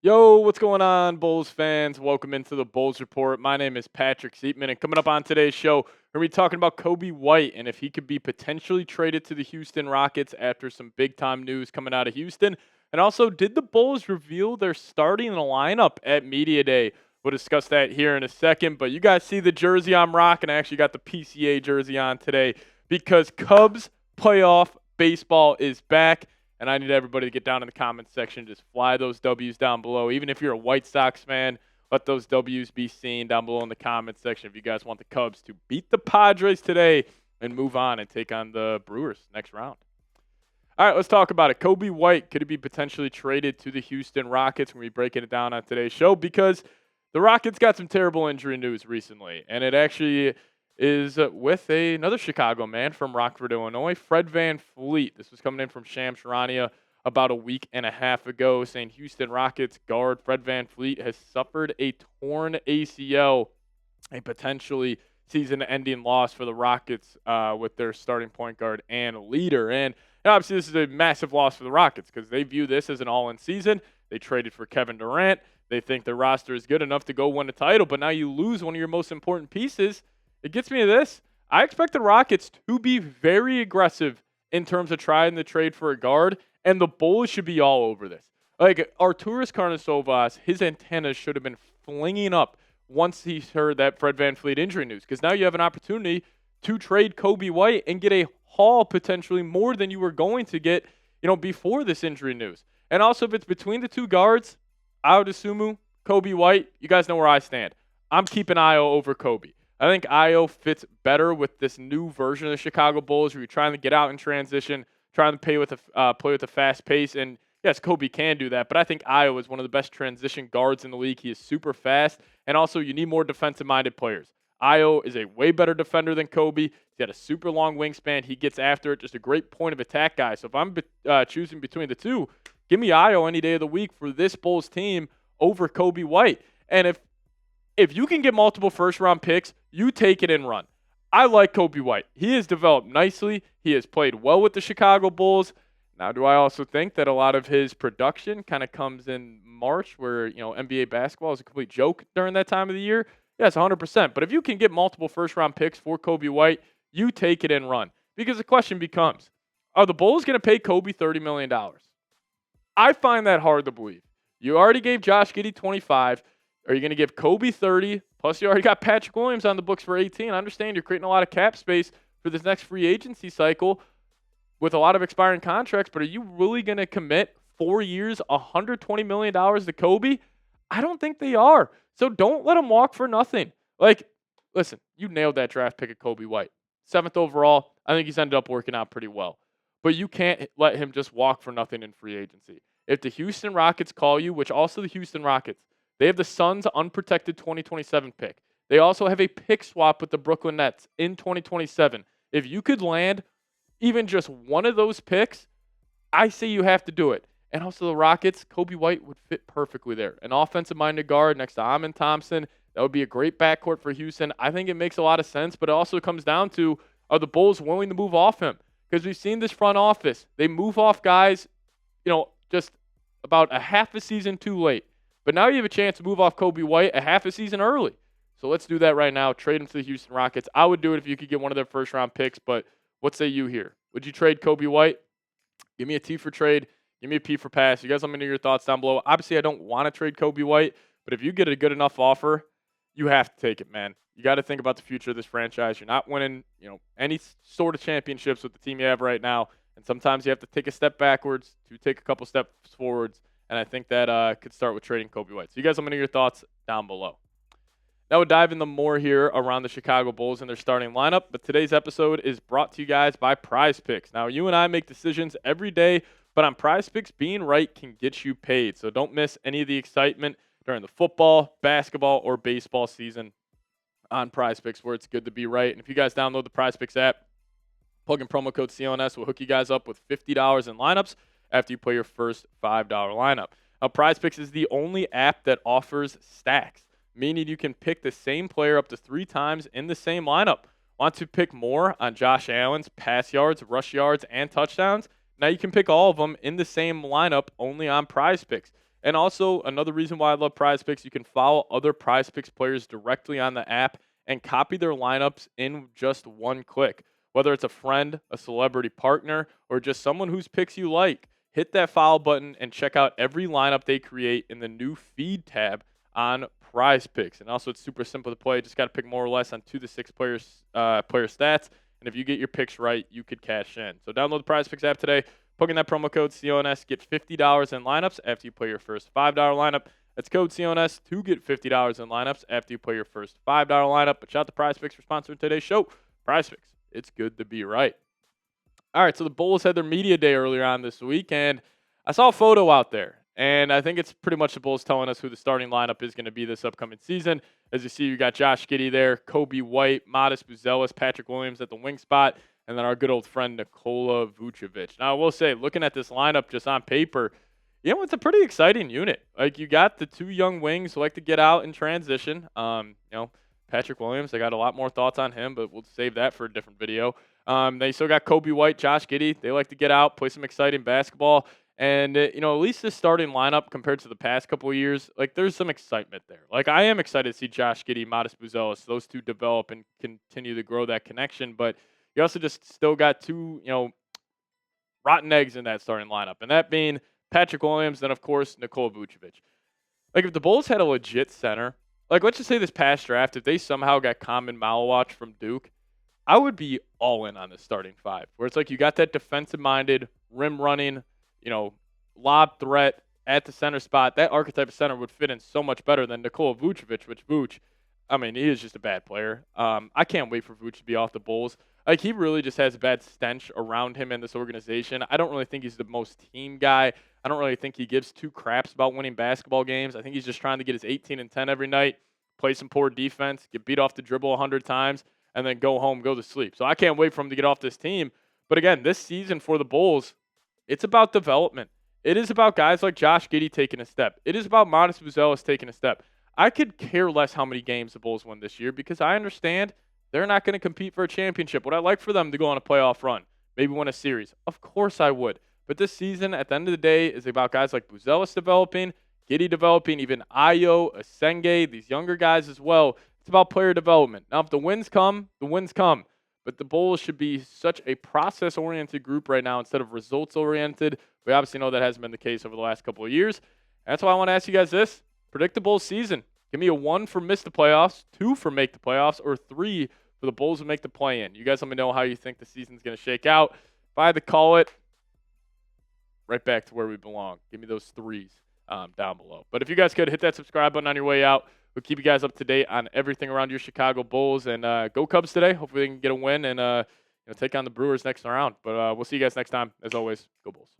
Yo, what's going on, Bulls fans? Welcome into the Bulls Report. My name is Patrick Siepman, and coming up on today's show, we're going to be talking about Coby White and if he could be potentially traded to the Houston Rockets after some big-time news coming out of Houston. And also, did the Bulls reveal their starting lineup at Media Day? We'll discuss that here in a second, but you guys see the jersey I'm rocking. I actually got the PCA jersey on today because Cubs playoff baseball is back. And I need everybody to get down in the comments section. Just fly those W's down below. Even if you're a White Sox fan, let those W's be seen down below in the comments section if you guys want the Cubs to beat the Padres today and move on and take on the Brewers next round. All right, let's talk about it. Coby White, could he be potentially traded to the Houston Rockets? We're going to be breaking it down on today's show because the Rockets got some terrible injury news recently. And it actually is with another Chicago man from Rockford, Illinois, Fred VanVleet. This was coming in from Shams Charania about a week and a half ago, saying Houston Rockets guard Fred VanVleet has suffered a torn ACL, a potentially season-ending loss for the Rockets with their starting point guard and leader. And obviously this is a massive loss for the Rockets because they view this as an all-in season. They traded for Kevin Durant. They think their roster is good enough to go win a title, but now you lose one of your most important pieces. It gets me to this. I expect the Rockets to be very aggressive in terms of trying to trade for a guard, and the Bulls should be all over this. Like, Arturas Karnisovas, his antennas should have been flinging up once he heard that Fred VanVleet injury news, because now you have an opportunity to trade Coby White and get a haul potentially more than you were going to get, before this injury news. And also, if it's between the two guards, I would assume Coby White, you guys know where I stand. I'm keeping Io over Coby. I think Io fits better with this new version of the Chicago Bulls where you're trying to get out in transition, trying to play with a fast pace. And yes, Coby can do that, but I think Io is one of the best transition guards in the league. He is super fast, and also you need more defensive-minded players. Io is a way better defender than Coby. He's got a super long wingspan. He gets after it. Just a great point of attack guy. So if I'm choosing between the two, give me Io any day of the week for this Bulls team over Coby White. And if you can get multiple first-round picks, you take it and run. I like Coby White. He has developed nicely. He has played well with the Chicago Bulls. Now, do I also think that a lot of his production kind of comes in March where, NBA basketball is a complete joke during that time of the year? Yes, 100%. But if you can get multiple first-round picks for Coby White, you take it and run. Because the question becomes, are the Bulls going to pay Coby $30 million? I find that hard to believe. You already gave Josh Giddey 25. Are you going to give Coby 30? Plus, you already got Patrick Williams on the books for 18. I understand you're creating a lot of cap space for this next free agency cycle with a lot of expiring contracts, but are you really going to commit 4 years, $120 million to Coby? I don't think they are. So don't let him walk for nothing. Listen, you nailed that draft pick of Coby White. 7th overall. I think he's ended up working out pretty well. But you can't let him just walk for nothing in free agency. If the Houston Rockets call you, which also the Houston Rockets, they have the Suns' unprotected 2027 pick. They also have a pick swap with the Brooklyn Nets in 2027. If you could land even just one of those picks, I say you have to do it. And also the Rockets, Coby White would fit perfectly there. An offensive-minded guard next to Amin Thompson. That would be a great backcourt for Houston. I think it makes a lot of sense, but it also comes down to, are the Bulls willing to move off him? Because we've seen this front office. They move off guys, just about a half a season too late. But now you have a chance to move off Coby White a half a season early. So let's do that right now. Trade him to the Houston Rockets. I would do it if you could get one of their first-round picks, but what say you here? Would you trade Coby White? Give me a T for trade. Give me a P for pass. You guys let me know your thoughts down below. Obviously, I don't want to trade Coby White, but if you get a good enough offer, you have to take it, man. You got to think about the future of this franchise. You're not winning, any sort of championships with the team you have right now, and sometimes you have to take a step backwards to take a couple steps forwards. And I think that could start with trading Coby White. So you guys let me know your thoughts down below. Now we'll dive into more here around the Chicago Bulls and their starting lineup. But today's episode is brought to you guys by Prize Picks. Now you and I make decisions every day, but on Prize Picks, being right can get you paid. So don't miss any of the excitement during the football, basketball, or baseball season on Prize Picks where it's good to be right. And if you guys download the Prize Picks app, plug in promo code CLNS, we'll hook you guys up with $50 in lineups after you play your first $5 lineup. Now, Prize Picks is the only app that offers stacks, meaning you can pick the same player up to 3 times in the same lineup. Want to pick more on Josh Allen's pass yards, rush yards, and touchdowns? Now you can pick all of them in the same lineup only on Prize Picks. And also, another reason why I love Prize Picks, you can follow other Prize Picks players directly on the app and copy their lineups in just one click. Whether it's a friend, a celebrity partner, or just someone whose picks you like, hit that follow button and check out every lineup they create in the new feed tab on Prize Picks. And also, it's super simple to play. Just got to pick more or less on 2 to 6 player stats. And if you get your picks right, you could cash in. So download the Prize Picks app today. Plug in that promo code CONS, get $50 in lineups after you play your first $5 lineup. That's code CONS to get $50 in lineups after you play your first $5 lineup. But shout out to Prize Picks for sponsoring today's show. Prize Picks, it's good to be right. All right, so the Bulls had their media day earlier on this week, and I saw a photo out there. And I think it's pretty much the Bulls telling us who the starting lineup is going to be this upcoming season. As you see, you got Josh Giddey there, Coby White, Modest Buzelis, Patrick Williams at the wing spot, and then our good old friend Nikola Vucevic. Now, I will say, looking at this lineup just on paper, it's a pretty exciting unit. Like, you got the 2 young wings who like to get out in transition. Patrick Williams, I got a lot more thoughts on him, but we'll save that for a different video. They still got Coby White, Josh Giddey. They like to get out, play some exciting basketball. And, at least this starting lineup compared to the past couple of years, like, there's some excitement there. Like, I am excited to see Josh Giddey, Modest Buzelis, those 2 develop and continue to grow that connection. But you also just still got 2, rotten eggs in that starting lineup. And that being Patrick Williams, then, of course, Nikola Vucevic. Like, if the Bulls had a legit center, like, let's just say this past draft, if they somehow got Common Malawach from Duke, I would be all in on the starting 5. Where it's like you got that defensive-minded, rim-running, lob threat at the center spot. That archetype of center would fit in so much better than Nikola Vucevic, which he is just a bad player. I can't wait for Vuce to be off the Bulls. Like, he really just has a bad stench around him in this organization. I don't really think he's the most team guy. I don't really think he gives 2 craps about winning basketball games. I think he's just trying to get his 18 and 10 every night, play some poor defense, get beat off the dribble 100 times, and then go home, go to sleep. So I can't wait for him to get off this team. But again, this season for the Bulls, it's about development. It is about guys like Josh Giddey taking a step. It is about Modest Buzelis taking a step. I could care less how many games the Bulls win this year because I understand they're not going to compete for a championship. Would I like for them to go on a playoff run, maybe win a series? Of course I would. But this season, at the end of the day, is about guys like Buzelis developing, Giddey developing, even Ayo, Asenge, these younger guys as well. It's about player development. Now, if the wins come, the wins come. But the Bulls should be such a process-oriented group right now instead of results-oriented. We obviously know that hasn't been the case over the last couple of years. That's why I want to ask you guys this. Predict the Bulls season. Give me a 1 for miss the playoffs, 2 for make the playoffs, or 3 for the Bulls to make the play-in. You guys let me know how you think the season's going to shake out. If I had to call it, right back to where we belong. Give me those 3s down below. But if you guys could hit that subscribe button on your way out, we'll keep you guys up to date on everything around your Chicago Bulls. And go Cubs today. Hopefully they can get a win and take on the Brewers next round. But we'll see you guys next time. As always, go Bulls.